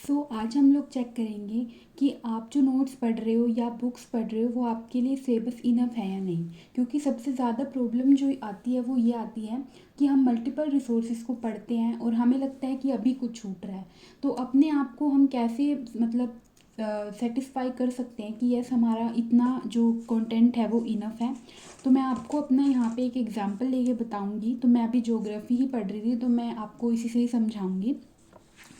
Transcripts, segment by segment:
सो आज हम लोग चेक करेंगे कि आप जो नोट्स पढ़ रहे हो या बुक्स पढ़ रहे हो वो आपके लिए सिलेबस इनफ है या नहीं। क्योंकि सबसे ज़्यादा प्रॉब्लम जो आती है वो ये आती है कि हम मल्टीपल रिसोर्सेज को पढ़ते हैं और हमें लगता है कि अभी कुछ छूट रहा है। तो अपने आप को हम कैसे मतलब सेटिस्फाई कर सकते हैं कि यस हमारा इतना जो कंटेंट है वो इनफ है। तो मैं आपको अपना यहाँ पे एक एग्जांपल लेके बताऊँगी। तो मैं अभी ज्योग्राफी ही पढ़ रही थी, तो मैं आपको इसी से ही समझाऊँगी।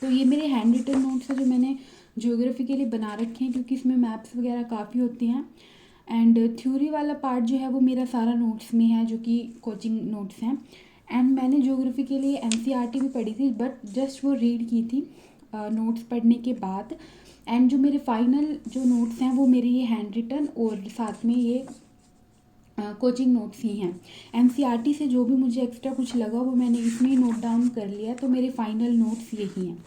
तो ये मेरे हैंड रिटन नोट्स है जो मैंने ज्योग्राफी के लिए बना रखे हैं, क्योंकि इसमें मैप्स वगैरह काफ़ी होती हैं। एंड थ्योरी वाला पार्ट जो है वो मेरा सारा नोट्स में है, जो कि कोचिंग नोट्स हैं। एंड मैंने ज्योग्राफी के लिए एनसीईआरटी भी पढ़ी थी, बट जस्ट वो रीड की थी नोट्स पढ़ने के बाद। एंड जो मेरे फाइनल जो नोट्स हैं वो मेरे ये हैंड रिटन और साथ में ये कोचिंग नोट्स ही हैं। एनसीईआरटी से जो भी मुझे एक्स्ट्रा कुछ लगा वो मैंने इसमें ही नोट डाउन कर लिया, तो मेरे फाइनल नोट्स यही हैं।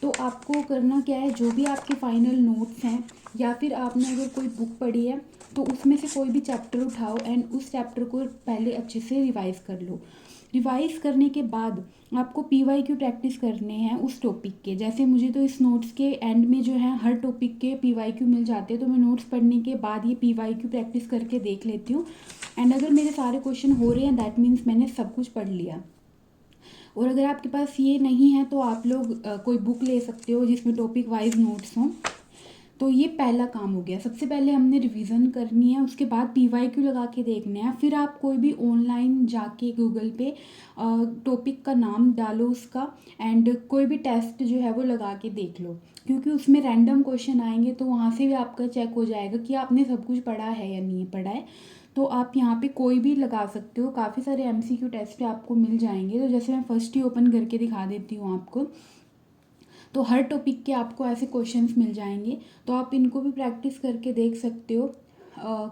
तो आपको करना क्या है, जो भी आपके फाइनल नोट्स हैं या फिर आपने अगर कोई बुक पढ़ी है तो उसमें से कोई भी चैप्टर उठाओ एंड उस चैप्टर को पहले अच्छे से रिवाइज कर लो। रिवाइज करने के बाद आपको पीवाईक्यू प्रैक्टिस करने हैं उस टॉपिक के। जैसे मुझे तो इस नोट्स के एंड में जो है हर टॉपिक के पीवाईक्यू मिल जाते हैं, तो मैं नोट्स पढ़ने के बाद ये पीवाईक्यू प्रैक्टिस करके देख लेती हूँ। एंड अगर मेरे सारे क्वेश्चन हो रहे हैं दैट मीन्स मैंने सब कुछ पढ़ लिया। और अगर आपके पास ये नहीं है तो आप लोग कोई बुक ले सकते हो जिसमें टॉपिक वाइज नोट्स हों। तो ये पहला काम हो गया। सबसे पहले हमने रिवीजन करनी है, उसके बाद पीवाईक्यू लगा के देखना है। फिर आप कोई भी ऑनलाइन जाके गूगल पे टॉपिक का नाम डालो उसका, एंड कोई भी टेस्ट जो है वो लगा के देख लो, क्योंकि उसमें रैंडम क्वेश्चन आएंगे तो वहाँ से भी आपका चेक हो जाएगा कि आपने सब कुछ पढ़ा है या नहीं पढ़ा है। तो आप यहाँ पे कोई भी लगा सकते हो। काफ़ी सारे एमसीक्यू टेस्ट आपको मिल जाएंगे। तो जैसे मैं फर्स्ट ही ओपन करके दिखा देती हूँ आपको। तो हर टॉपिक के आपको ऐसे क्वेश्चंस मिल जाएंगे, तो आप इनको भी प्रैक्टिस करके देख सकते हो।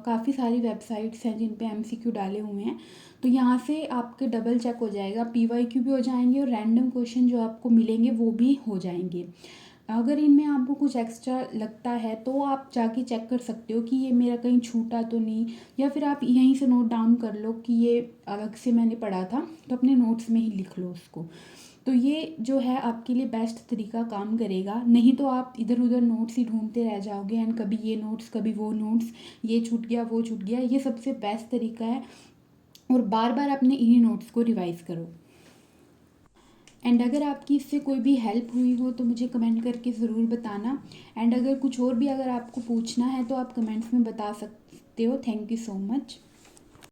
काफ़ी सारी वेबसाइट्स हैं जिन पे एमसीक्यू डाले हुए हैं। तो यहाँ से आपके डबल चेक हो जाएगा, पीवाईक्यू भी हो जाएंगे और रैंडम क्वेश्चन जो आपको मिलेंगे वो भी हो जाएंगे। अगर इनमें आपको कुछ एक्स्ट्रा लगता है तो आप जाके चेक कर सकते हो कि ये मेरा कहीं छूटा तो नहीं, या फिर आप यहीं से नोट डाउन कर लो कि ये अलग से मैंने पढ़ा था, तो अपने नोट्स में ही लिख लो उसको। तो ये जो है आपके लिए बेस्ट तरीका काम करेगा। नहीं तो आप इधर उधर नोट्स ही ढूंढते रह जाओगे एंड कभी ये नोट्स कभी वो नोट्स, ये छूट गया वो छूट गया। ये सबसे बेस्ट तरीका है, और बार बार अपने इन्हीं नोट्स को रिवाइज करो। एंड अगर आपकी इससे कोई भी हेल्प हुई हो तो मुझे कमेंट करके ज़रूर बताना। एंड अगर कुछ और भी अगर आपको पूछना है तो आप कमेंट्स में बता सकते हो। Thank you so much.